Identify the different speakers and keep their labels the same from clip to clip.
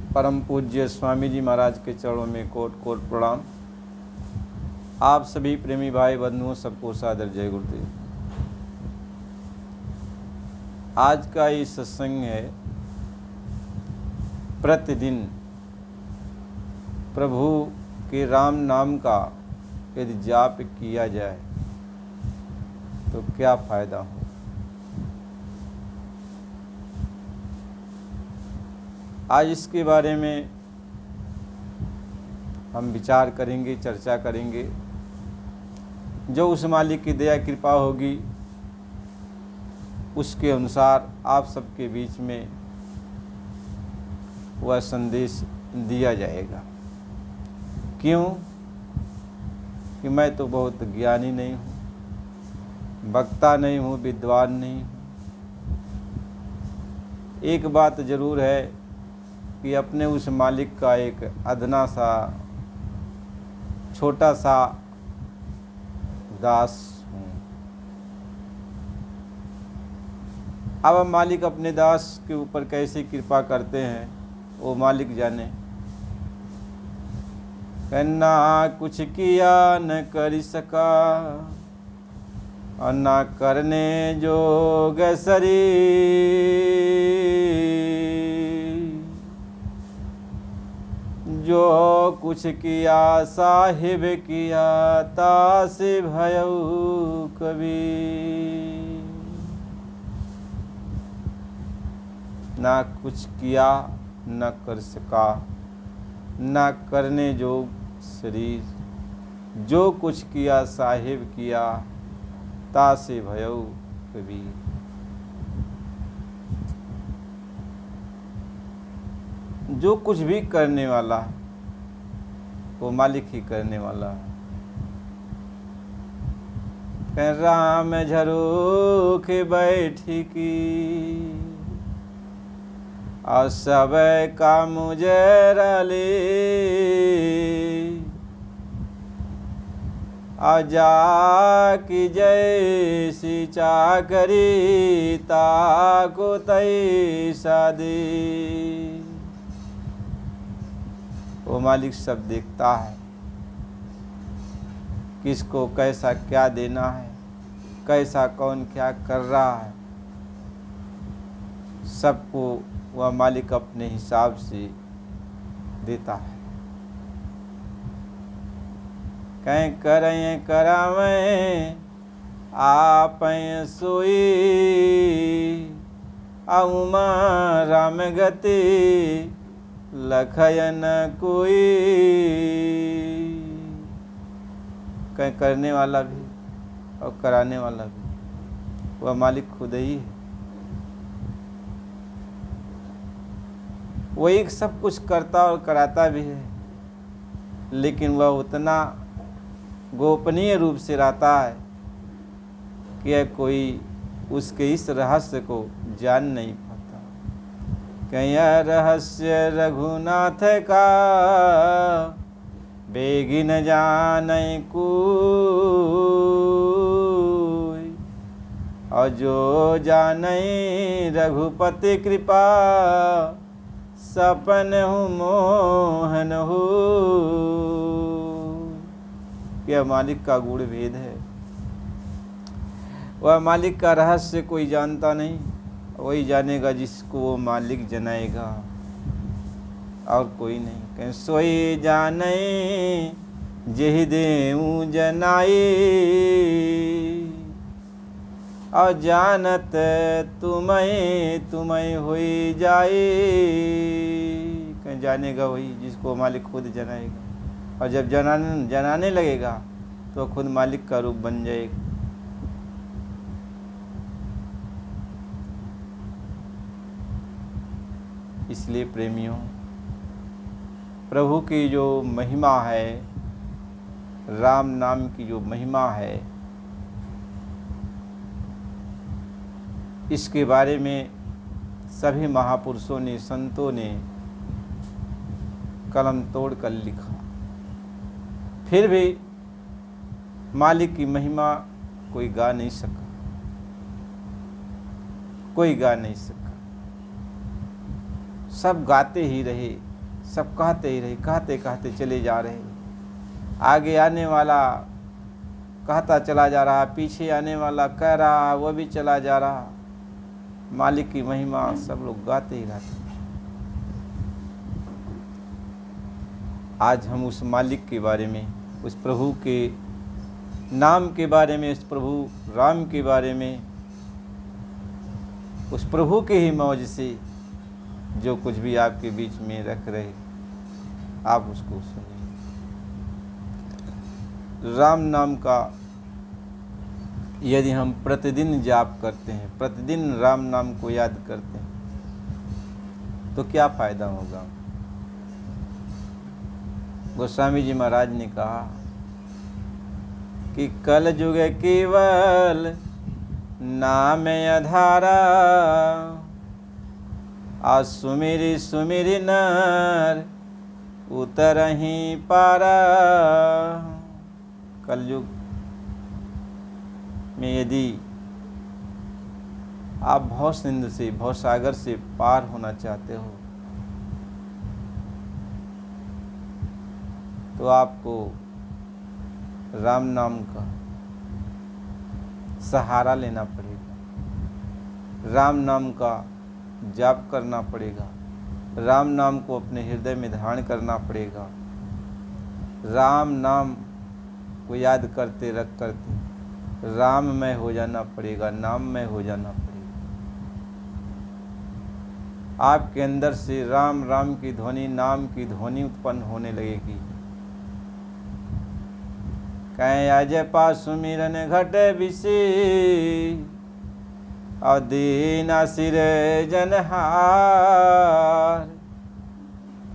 Speaker 1: परम पूज्य स्वामी जी महाराज के चरणों में कोट कोट प्रणाम। आप सभी प्रेमी भाई बंधुओं सबको सादर जय गुरुदेव। आज का ये सत्संग है, प्रतिदिन प्रभु के राम नाम का यदि जाप किया जाए तो क्या फायदा हो। आज इसके बारे में हम विचार करेंगे, चर्चा करेंगे। जो उस मालिक की दया कृपा होगी उसके अनुसार आप सबके बीच में वह संदेश दिया जाएगा। क्यों कि मैं तो बहुत ज्ञानी नहीं हूँ, वक्ता नहीं हूँ, विद्वान नहीं हूँ। एक बात ज़रूर है कि अपने उस मालिक का एक अदना सा छोटा सा दास हूँ। अब मालिक अपने दास के ऊपर कैसे कृपा करते हैं वो मालिक जाने। कहना कुछ किया न कर सका और न करने जोग शरीर, जो कुछ किया साहिब किया तास भयऊ कबीर। ना कुछ किया न कर सका, न करने जोग शरीर, जो कुछ किया साहिब किया तासे भयऊ कबीर। जो कुछ भी करने वाला वो मालिक ही करने वाला है। कह राम झरोख बैठी की और सब का मुझे रले, आजा की जैसी चाकरी ताको तैसा दे। वो मालिक सब देखता है, किसको कैसा क्या देना है, कैसा कौन क्या कर रहा है, सबको वह मालिक अपने हिसाब से देता है। कहीं करें करावें आप सोई, उमा राम गति लखयन कोई। कहीं करने वाला भी और कराने वाला भी वह मालिक खुद ही है। वही सब कुछ करता और कराता भी है, लेकिन वह उतना गोपनीय रूप से रहता है कि कोई उसके इस रहस्य को जान नहीं पाता। क्या रहस्य रघुनाथ का बेगिन जाने कोई, और जो जाने रघुपति कृपा सपन हूँ मोहन हो। यह मालिक का गूढ़ भेद है। वह मालिक का रहस्य कोई जानता नहीं, वही जानेगा जिसको वो मालिक जनाएगा, और कोई नहीं। कहीं सोई जाने जेहि देऊ जनाई, और जानत तुम्हें तुम्हें होई जाए। कहीं जानेगा वही जिसको मालिक खुद जनाएगा, और जब जनाने लगेगा तो खुद मालिक का रूप बन जाएगा। इसलिए प्रेमियों, प्रभु की जो महिमा है, राम नाम की जो महिमा है, इसके बारे में सभी महापुरुषों ने, संतों ने कलम तोड़ कर लिखा। फिर भी मालिक की महिमा कोई गा नहीं सका, कोई गा नहीं सका। सब गाते ही रहे, सब कहते ही रहे, कहते कहते चले जा रहे। आगे आने वाला कहता चला जा रहा, पीछे आने वाला कह रहा, वो भी चला जा रहा। मालिक की महिमा सब लोग गाते ही रहते। आज हम उस मालिक के बारे में, उस प्रभु के नाम के बारे में, उस प्रभु राम के बारे में, उस प्रभु के ही मौज से जो कुछ भी आपके बीच में रख रहे, आप उसको सुनिए। राम नाम का यदि हम प्रतिदिन जाप करते हैं, प्रतिदिन राम नाम को याद करते हैं, तो क्या फायदा होगा? गोस्वामी जी महाराज ने कहा कि कल युग केवल नाम आधारा, आज सुमिरी सुमिरी नर उतरहि पारा। कलयुग में यदि आप भव सिंधु से, भव सागर से पार होना चाहते हो, तो आपको राम नाम का सहारा लेना पड़ेगा, राम नाम का जाप करना पड़ेगा, राम नाम को अपने हृदय में धारण करना पड़ेगा। राम नाम को याद करते रख करते राममय हो जाना पड़ेगा, नाममय हो जाना पड़ेगा। आपके अंदर से राम राम की ध्वनि, नाम की ध्वनि उत्पन्न होने लगेगी। कहीं अजपा सुमिरन घट विषि, और दीना सिर जनहार,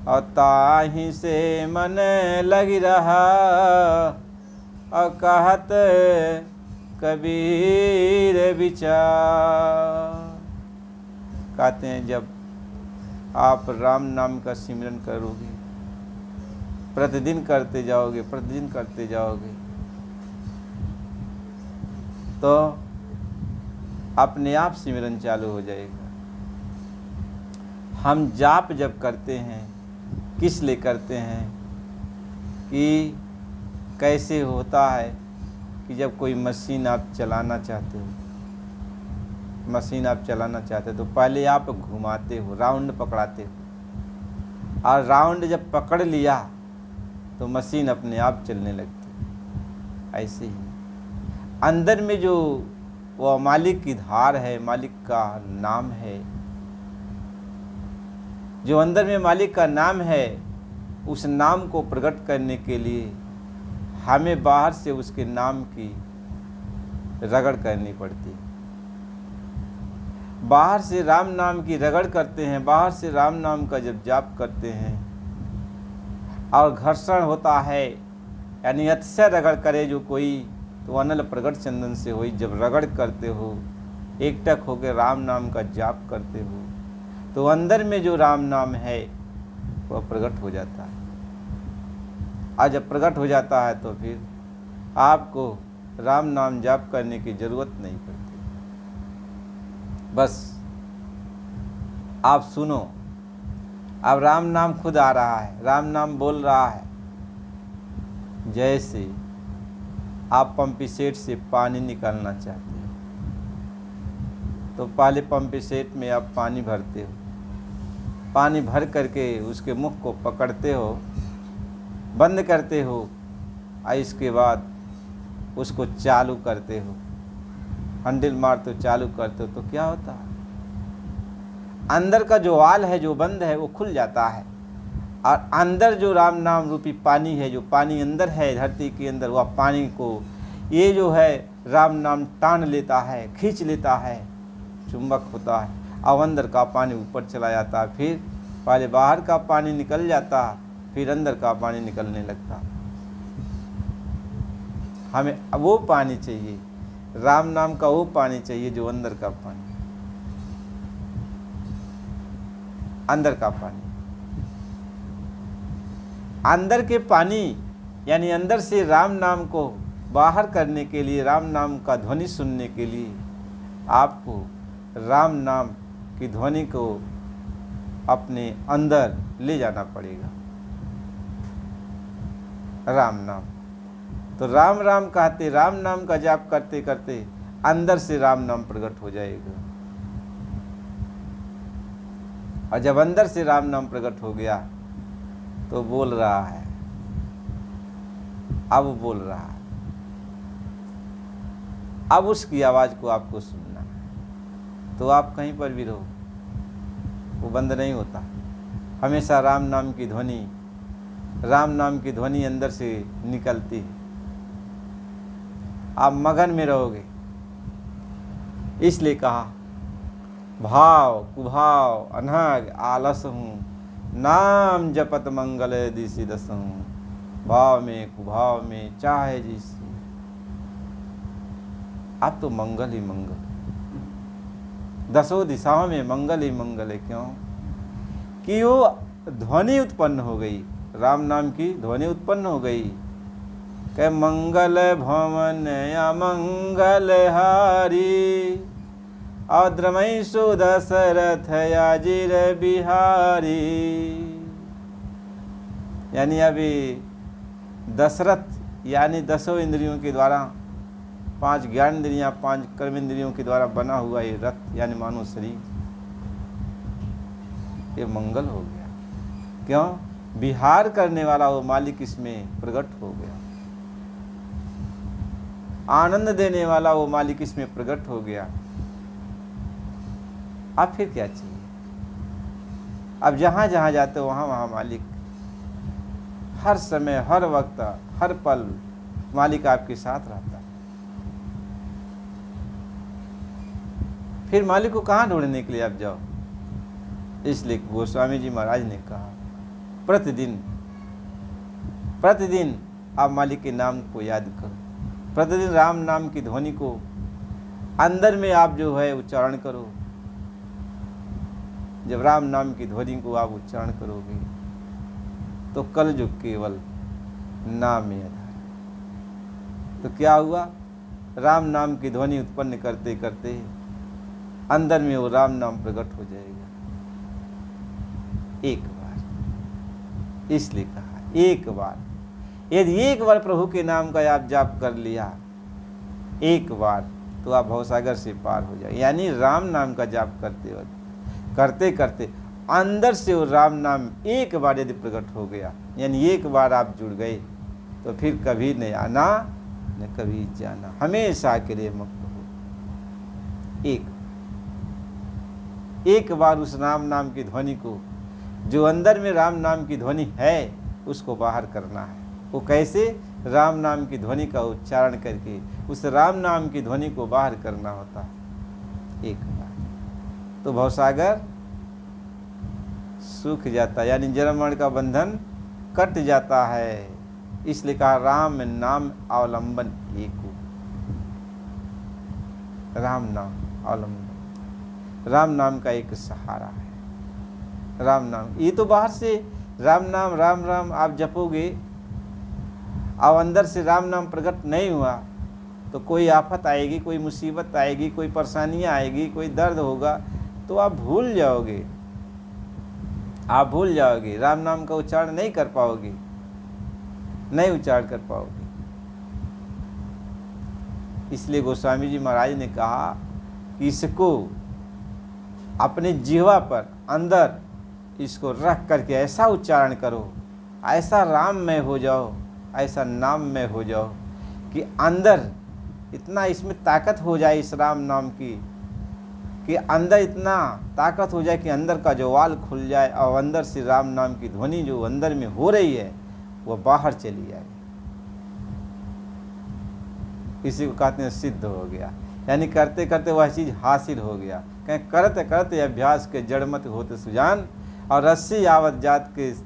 Speaker 1: और ताहि से मन लगी रहा, और कहत कबीर विचार। कहते हैं जब आप राम नाम का सिमरन करोगे, प्रतिदिन करते जाओगे, प्रतिदिन करते जाओगे, तो अपने आप सिमरन चालू हो जाएगा। हम जाप जब करते हैं, किस लिए करते हैं? कि कैसे होता है कि जब कोई मशीन आप चलाना चाहते हो, मशीन आप चलाना चाहते हो, तो पहले आप घुमाते हो, राउंड पकड़ाते हो, और राउंड जब पकड़ लिया तो मशीन अपने आप चलने लगती है। ऐसे ही अंदर में जो वो मालिक की धार है, मालिक का नाम है, जो अंदर में मालिक का नाम है, उस नाम को प्रकट करने के लिए हमें बाहर से उसके नाम की रगड़ करनी पड़ती है। बाहर से राम नाम की रगड़ करते हैं, बाहर से राम नाम का जब जाप करते हैं और घर्षण होता है, यानी अतिशय रगड़ करे जो कोई, तो अनल प्रगट चंदन से होई। जब रगड़ करते हो, एकटक होकर राम नाम का जाप करते हो, तो अंदर में जो राम नाम है वह प्रकट हो जाता है। और जब प्रकट हो जाता है तो फिर आपको राम नाम जाप करने की जरूरत नहीं पड़ती। बस आप सुनो, अब राम नाम खुद आ रहा है, राम नाम बोल रहा है। जैसे आप पंपी सेट से पानी निकालना चाहते हो, तो पहले पंपी सेट में आप पानी भरते हो, पानी भर करके उसके मुख को पकड़ते हो, बंद करते हो, और इसके बाद उसको चालू करते हो, हैंडल मारते हो, चालू करते हो, तो क्या होता है? अंदर का जो वाल है, जो बंद है, वो खुल जाता है, और अंदर जो राम नाम रूपी पानी है, जो पानी अंदर है धरती के अंदर, वह पानी को ये जो है राम नाम टान लेता है, खींच लेता है, चुंबक होता है, और अंदर का पानी ऊपर चला जाता है। फिर पहले बाहर का पानी निकल जाता, फिर अंदर का पानी निकलने लगता। हमें वो पानी चाहिए, राम नाम का वो पानी चाहिए जो अंदर का पानी, अंदर का पानी, अंदर के पानी, यानी अंदर से राम नाम को बाहर करने के लिए, राम नाम का ध्वनि सुनने के लिए आपको राम नाम की ध्वनि को अपने अंदर ले जाना पड़ेगा। राम नाम, तो राम राम कहते, राम नाम का जाप करते करते अंदर से राम नाम प्रकट हो जाएगा। और जब अंदर से राम नाम प्रकट हो गया तो बोल रहा है, अब बोल रहा है, अब उसकी आवाज को आपको सुनना है। तो आप कहीं पर भी रहो, वो बंद नहीं होता। हमेशा राम नाम की ध्वनि, राम नाम की ध्वनि अंदर से निकलती है। आप मगन में रहोगे। इसलिए कहा, भाव कुभाव अनहग आलस हूँ, नाम जपत मंगल दिशि दस हूँ। भाव में कुभाव में चाहे जिस, अब तो मंगल ही मंगल, दसों दिशाओं में मंगल ही मंगल है। क्यों? कि वो ध्वनि उत्पन्न हो गई, राम नाम की ध्वनि उत्पन्न हो गई। कह मंगल भवन अमंगल हारी, अद्रमय सुदशरथ याजिर बिहारी। यानी अभी दशरथ यानी 10 इंद्रियों के द्वारा, 5 ज्ञान इंद्रियां, 5 कर्म इंद्रियों के द्वारा बना हुआ ये रथ यानी मानव शरीर, ये मंगल हो गया। क्यों? विहार करने वाला वो मालिक इसमें प्रकट हो गया, आनंद देने वाला वो मालिक इसमें प्रकट हो गया। अब फिर क्या चाहिए? अब जहां जहां जाते हो वहां वहां मालिक, हर समय हर वक्त हर पल मालिक आपके साथ रहता है। फिर मालिक को कहाँ ढूंढने के लिए आप जाओ? इसलिए गोस्वामी जी महाराज ने कहा, प्रतिदिन प्रतिदिन आप मालिक के नाम को याद करो, प्रतिदिन राम नाम की ध्वनि को अंदर में आप जो है उच्चारण करो। जब राम नाम की ध्वनि को आप उच्चारण करोगे तो कल जो केवल नाम में आधार। तो क्या हुआ? राम नाम की ध्वनि उत्पन्न करते करते अंदर में वो राम नाम प्रकट हो जाएगा एक बार। इसलिए कहा एक बार, यदि एक बार प्रभु के नाम का आप जाप कर लिया एक बार, तो आप भवसागर से पार हो जाए। यानी राम नाम का जाप करते वक्त करते करते अंदर से वो राम नाम एक बार यदि प्रकट हो गया, यानी एक बार आप जुड़ गए, तो फिर कभी नहीं आना न कभी जाना, हमेशा के लिए मुक्त हो। एक बार उस राम नाम की ध्वनि को, जो अंदर में राम नाम की ध्वनि है, उसको बाहर करना है। वो कैसे? राम नाम की ध्वनि का उच्चारण करके उस राम नाम की ध्वनि को बाहर करना होता है एक बार, तो भवसागर सूख जाता है, यानी जन्म मरण का बंधन कट जाता है। इसलिए कहा राम नाम अवलंबन एक, राम नाम अवलंबन, राम नाम का एक सहारा है। राम नाम, ये तो बाहर से राम नाम राम राम आप जपोगे, अब अंदर से राम नाम प्रकट नहीं हुआ तो कोई आफत आएगी, कोई मुसीबत आएगी, कोई परेशानियाँ आएगी, कोई दर्द होगा, तो आप भूल जाओगे, आप भूल जाओगे, राम नाम का उच्चारण नहीं कर पाओगे, नहीं उच्चारण कर पाओगे। इसलिए गोस्वामी जी महाराज ने कहा कि इसको अपने जिह्वा पर अंदर इसको रख करके ऐसा उच्चारण करो, ऐसा राममय हो जाओ, ऐसा नाममय हो जाओ कि अंदर इतना इसमें ताकत हो जाए इस राम नाम की, कि अंदर इतना ताकत हो जाए कि अंदर का जो वाल खुल जाए और अंदर से राम नाम की ध्वनि जो अंदर में हो रही है वो बाहर चली जाए। इसी को कहते हैं सिद्ध हो गया, यानी करते करते वह चीज़ हासिल हो गया। कहीं करते करते अभ्यास के जड़मत होते सुजान, और रस्सी आवत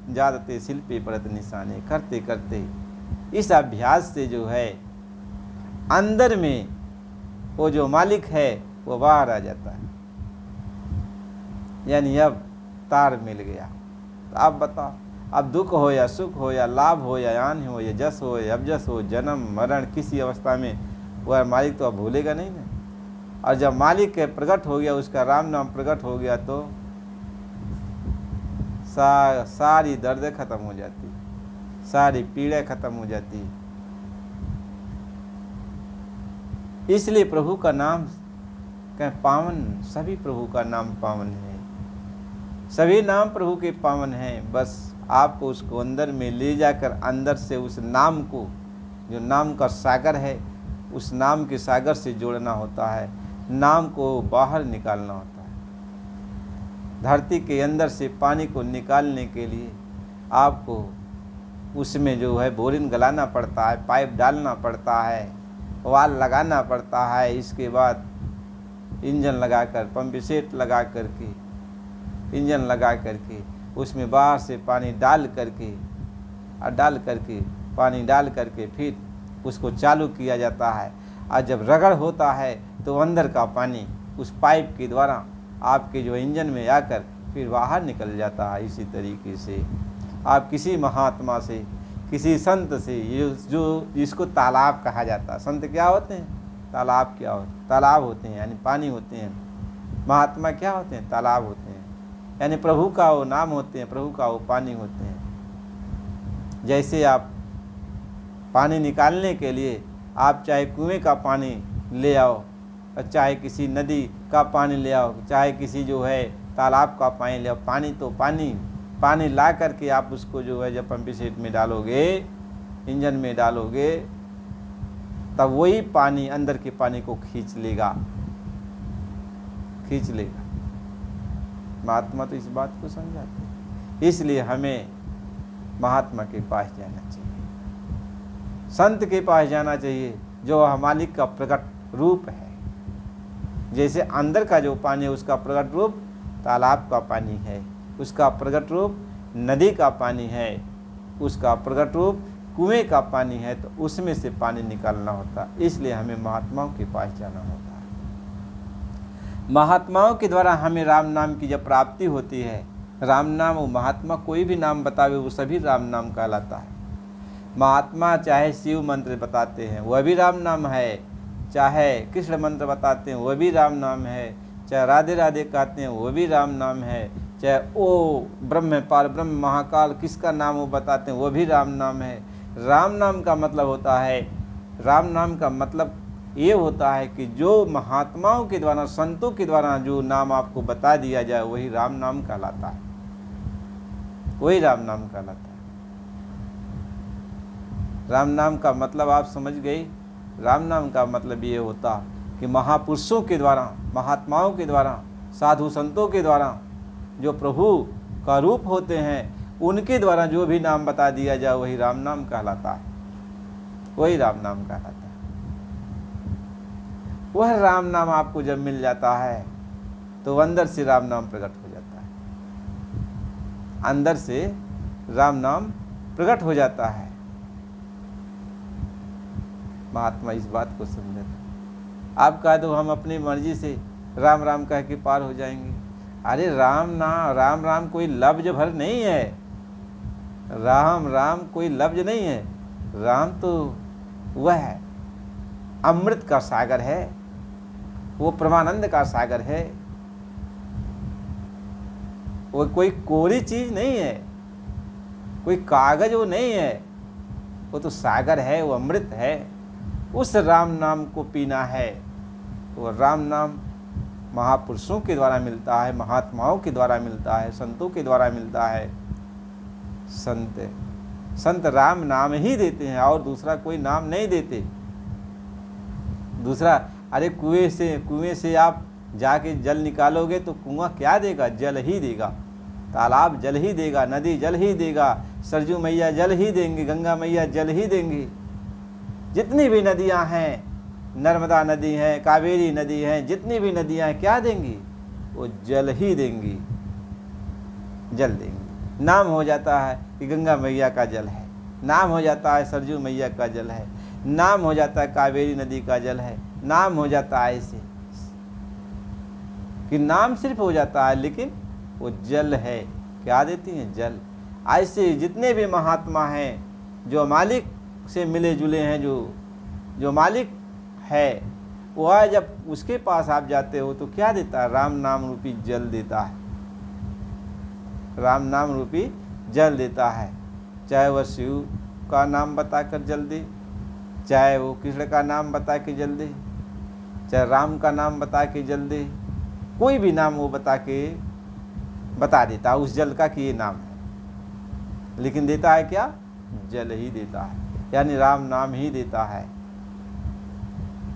Speaker 1: जाते शिल्पी परत निशाने। करते करते इस अभ्यास से जो है अंदर में वो जो मालिक है वो बाहर आ जाता है, यानी अब तार मिल गया। तो आप बताओ, अब दुख हो या सुख हो या लाभ हो या यान हो या जस हो या अबजस हो, जन्म मरण किसी अवस्था में वह मालिक तो अब भूलेगा नहीं ना। और जब मालिक प्रकट हो गया, उसका राम नाम प्रकट हो गया, तो सारी दर्द खत्म हो जाती, सारी पीड़ा खत्म हो जाती। इसलिए प्रभु का नाम कहें पावन, सभी प्रभु का नाम पावन है, सभी नाम प्रभु के पावन हैं। बस आपको उसको अंदर में ले जाकर अंदर से उस नाम को, जो नाम का सागर है, उस नाम के सागर से जोड़ना होता है, नाम को बाहर निकालना होता है। धरती के अंदर से पानी को निकालने के लिए आपको उसमें जो है बोरिंग गलाना पड़ता है, पाइप डालना पड़ता है, वाल लगाना पड़ता है। इसके बाद इंजन लगाकर, पंप सेट लगा करके, इंजन लगा करके उसमें बाहर से पानी डाल करके पानी डाल करके फिर उसको चालू किया जाता है। और जब रगड़ होता है तो अंदर का पानी उस पाइप के द्वारा आपके जो इंजन में आकर फिर बाहर निकल जाता है। इसी तरीके से आप किसी महात्मा से, किसी संत से, ये जो जिसको तालाब कहा जाता है, संत क्या होते हैं? तालाब क्या होते हैं? तालाब होते हैं, यानी पानी होते हैं। महात्मा क्या होते हैं? तालाब होते हैं, यानी प्रभु का वो नाम होते हैं, प्रभु का वो पानी होते हैं। जैसे आप पानी निकालने के लिए आप चाहे कुएं का पानी ले आओ, और चाहे किसी नदी का पानी ले आओ, चाहे किसी जो है तालाब का पानी ले आओ, पानी तो पानी ला करके आप उसको जो है जब पंप सेट में डालोगे, इंजन में डालोगे, तब वही पानी अंदर के पानी को खींच लेगा। महात्मा तो इस बात को समझाते हैं। इसलिए हमें महात्मा के पास जाना चाहिए, संत के पास जाना चाहिए, जो मालिक का प्रकट रूप है। जैसे अंदर का जो पानी है उसका प्रकट रूप तालाब का पानी है, उसका प्रकट रूप नदी का पानी है, उसका प्रकट रूप कुएं का पानी है, तो उसमें से पानी निकालना होता है। इसलिए हमें महात्माओं के पास जाना होता है। महात्माओं के द्वारा हमें राम नाम की जब प्राप्ति होती है, राम नाम, वो महात्मा कोई भी नाम बतावे वो सभी राम नाम कहलाता है। महात्मा चाहे शिव मंत्र बताते हैं वह भी राम नाम है, चाहे कृष्ण मंत्र बताते हैं वह भी राम नाम है, चाहे राधे राधे कहते हैं वह भी राम नाम है, चाहे ओ ब्रह्म पार ब्रह्म महाकाल किसका नाम वो बताते हैं वह भी राम नाम है। राम नाम का मतलब होता है, राम नाम का मतलब ये होता है कि जो महात्माओं के द्वारा, संतों के द्वारा जो नाम आपको बता दिया जाए वही राम नाम कहलाता है, वही राम नाम कहलाता है। राम नाम का मतलब आप समझ गए। राम नाम का मतलब ये होता कि महापुरुषों के द्वारा, महात्माओं के द्वारा, साधु संतों के द्वारा जो प्रभु का रूप होते हैं, उनके द्वारा जो भी नाम बता दिया जाए वही राम नाम कहलाता है, वही राम नाम कहलाता है। वह राम नाम आपको जब मिल जाता है तो अंदर से राम नाम प्रकट हो जाता है, अंदर से राम नाम प्रकट हो जाता है। महात्मा इस बात को समझते हैं। आप कह दो हम अपनी मर्जी से राम राम कह के पार हो जाएंगे। अरे राम राम कोई लफ्ज भर नहीं है, राम राम कोई लफ्ज नहीं है। राम तो वह है, अमृत का सागर है, वो परमानंद का सागर है, वो कोई कोरी चीज नहीं है, कोई कागज वो नहीं है, वो तो सागर है, वो अमृत है। उस राम नाम को पीना है। वो राम नाम महापुरुषों के द्वारा मिलता है, महात्माओं के द्वारा मिलता है, संतों के द्वारा मिलता है। संत राम नाम ही देते हैं और दूसरा कोई नाम नहीं देते। दूसरा, अरे कुएं से आप जाके जल निकालोगे तो कुआं क्या देगा? जल ही देगा। तालाब जल ही देगा, नदी जल ही देगा, सरजू मैया जल ही देंगे, गंगा मैया जल ही देंगी। जितनी भी नदियां हैं, नर्मदा नदी है, कावेरी नदी है, जितनी भी नदियां हैं क्या देंगी? वो जल ही देंगी, जल देंगी। नाम हो जाता है कि गंगा मैया का जल है, नाम हो जाता है सरजू मैया का जल है, नाम हो जाता है कावेरी नदी का जल है, नाम हो जाता है ऐसे कि नाम सिर्फ हो जाता है लेकिन वो जल है। क्या देती हैं? जल। ऐसे जितने भी महात्मा हैं जो मालिक से मिले जुले हैं, जो मालिक है, वह जब उसके पास आप जाते हो तो क्या देता है? राम नाम रूपी जल देता है। राम नाम रूपी जल देता है। चाहे वह शिव का नाम बताकर जल दे, चाहे वो कृष्ण का नाम बता के जल दे, चाहे राम का नाम बता के जल दे, कोई भी नाम वो बता देता है उस जल का कि ये नाम है। लेकिन देता है क्या? जल ही देता है, यानी राम नाम ही देता है।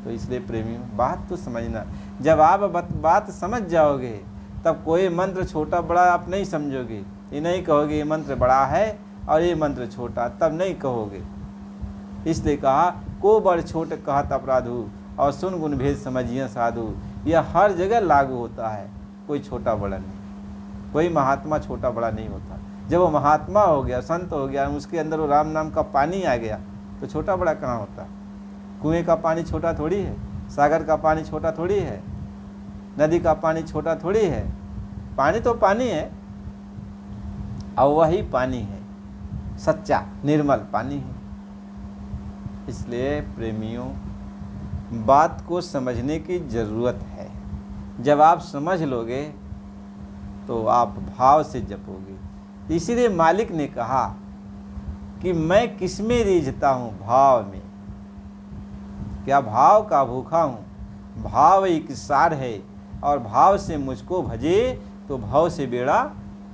Speaker 1: तो इसलिए प्रेमियों, बात तो समझना। जब आप बात समझ जाओगे तब कोई मंत्र छोटा बड़ा आप नहीं समझोगे। ये नहीं कहोगे ये मंत्र बड़ा है और ये मंत्र छोटा, तब नहीं कहोगे। इसलिए कहा को बड़ छोट कहत अपराधु और सुन गुण भेद समझिए साधु। यह हर जगह लागू होता है, कोई छोटा बड़ा नहीं, कोई महात्मा छोटा बड़ा नहीं होता। जब वो महात्मा हो गया, संत हो गया, उसके अंदर वो राम नाम का पानी आ गया तो छोटा बड़ा कहाँ होता? कुएं का पानी छोटा थोड़ी है, सागर का पानी छोटा थोड़ी है, नदी का पानी छोटा थोड़ी है। पानी तो पानी है और वही पानी है, सच्चा निर्मल पानी है। इसलिए प्रेमियों, बात को समझने की ज़रूरत है। जब आप समझ लोगे तो आप भाव से जपोगे। इसीलिए मालिक ने कहा कि मैं किस में रीझता हूँ? भाव में। क्या भाव का भूखा हूँ? भाव एक सार है और भाव से मुझको भजे तो भाव से बेड़ा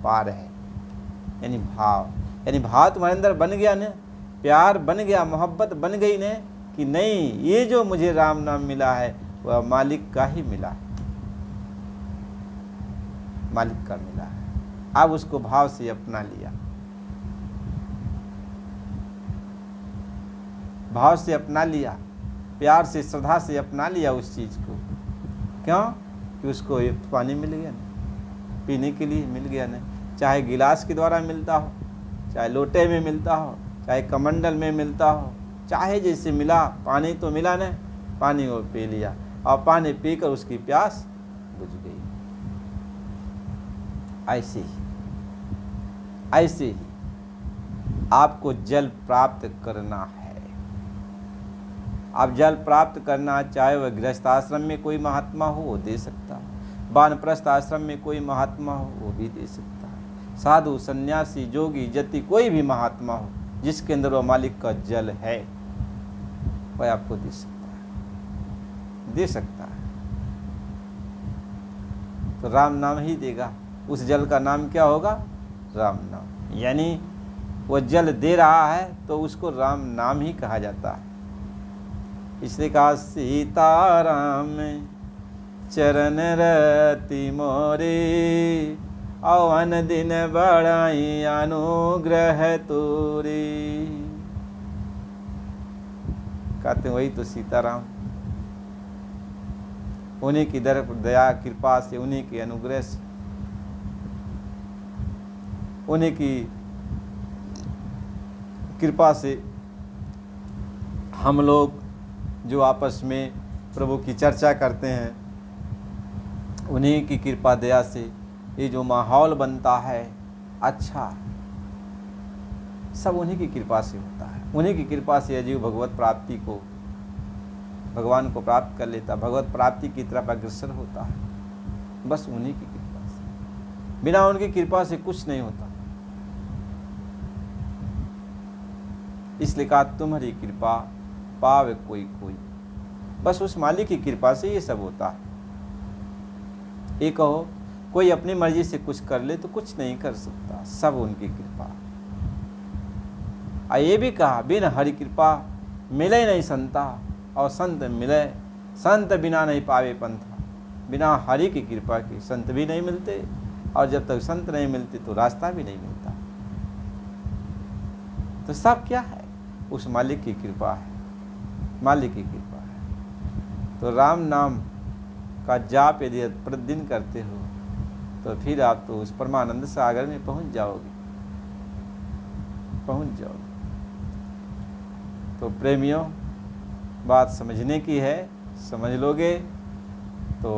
Speaker 1: पार है। यानी भाव तुम्हारे अंदर बन गया न, प्यार बन गया, मोहब्बत बन गई न कि नहीं, ये जो मुझे राम नाम मिला है वह मालिक का ही मिला है, मालिक का मिला है। अब उसको भाव से अपना लिया, भाव से अपना लिया, प्यार से श्रद्धा से अपना लिया उस चीज़ को। क्यों? कि उसको एक पानी मिल गया ना, पीने के लिए मिल गया ना। चाहे गिलास के द्वारा मिलता हो, चाहे लोटे में मिलता हो, चाहे कमंडल में मिलता हो, चाहे जैसे मिला, पानी तो मिला ना, पानी वो पी लिया और पानी पीकर उसकी प्यास बुझ गई। ऐसे ही आपको जल प्राप्त करना है। आप जल प्राप्त करना, चाहे वह गृहस्थ आश्रम में कोई महात्मा हो वो दे सकता है, वानप्रस्थ आश्रम में कोई महात्मा हो वो भी दे सकता है, साधु सन्यासी जोगी जति कोई भी महात्मा हो जिसके अंदर वह मालिक का जल है वह आपको दे सकता है। तो राम नाम ही देगा। उस जल का नाम क्या होगा? राम नाम। यानी वह जल दे रहा है तो उसको राम नाम ही कहा जाता है। इसलिए कहा सीताराम चरण रति मोरे अवन दिन बड़ाई अनुग्रह तोरे। कहते वही तो सीताराम, उन्हीं की दया कृपा से, उन्हीं के अनुग्रह से, उन्हीं की कृपा से हम लोग जो आपस में प्रभु की चर्चा करते हैं, उन्हीं की कृपा दया से ये जो माहौल बनता है अच्छा, सब उन्हीं की कृपा से होता है। उन्हीं की कृपा से अजीव भगवत प्राप्ति को, भगवान को प्राप्त कर लेता, भगवत प्राप्ति की तरफ अग्रसर होता है, बस उन्हीं की कृपा से। बिना उनकी कृपा से कुछ नहीं होता। इसलिए कहा तुम्हारी कृपा पावे कोई कोई, बस उस मालिक की कृपा से ये सब होता है। ये कहो कोई अपनी मर्जी से कुछ कर ले तो कुछ नहीं कर सकता, सब उनकी कृपा। ये भी कहा बिन हरि कृपा मिले नहीं संता, और संत मिले संत बिना नहीं पावे पंथा। बिना हरि की कृपा के संत भी नहीं मिलते, और जब तक संत नहीं मिलते तो रास्ता भी नहीं मिलता। तो सब क्या है? उस मालिक की कृपा है, मालिक की कृपा है। तो राम नाम का जाप यदि प्रतिदिन करते हो तो फिर आप तो उस परमानंद सागर में पहुंच जाओगे। तो प्रेमियों, बात समझने की है, समझ लोगे तो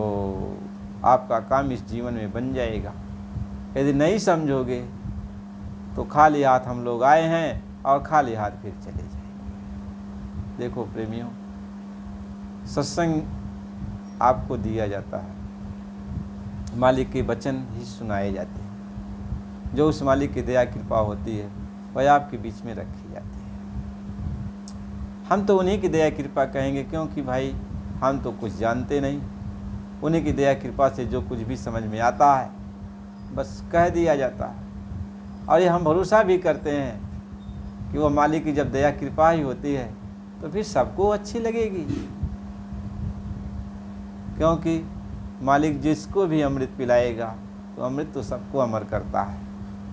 Speaker 1: आपका काम इस जीवन में बन जाएगा। यदि नहीं समझोगे तो खाली हाथ हम लोग आए हैं और खाली हाथ फिर चले जाएंगे। देखो प्रेमियों, सत्संग आपको दिया जाता है, मालिक के वचन ही सुनाए जाते हैं, जो उस मालिक की दया कृपा होती है वह आपके बीच में रखी जाती है। हम तो उन्हीं की दया कृपा कहेंगे, क्योंकि भाई हम तो कुछ जानते नहीं। उन्हीं की दया कृपा से जो कुछ भी समझ में आता है बस कह दिया जाता है। और ये हम भरोसा भी करते हैं कि वो मालिक की जब दया कृपा ही होती है तो फिर सबको अच्छी लगेगी, क्योंकि मालिक जिसको भी अमृत पिलाएगा तो अमृत तो सबको अमर करता है,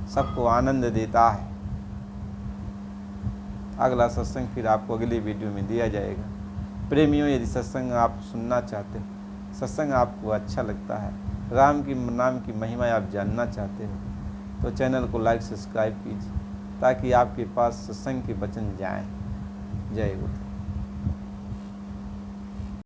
Speaker 1: सबको आनंद देता है। अगला सत्संग फिर आपको अगली वीडियो में दिया जाएगा। प्रेमियों, यदि सत्संग आप सुनना चाहते हो, सत्संग आपको अच्छा लगता है, राम की नाम की महिमा आप जानना चाहते हो, तो चैनल को लाइक सब्सक्राइब कीजिए ताकि आपके पास सत्संग के वचन जाएं। जय गुरु।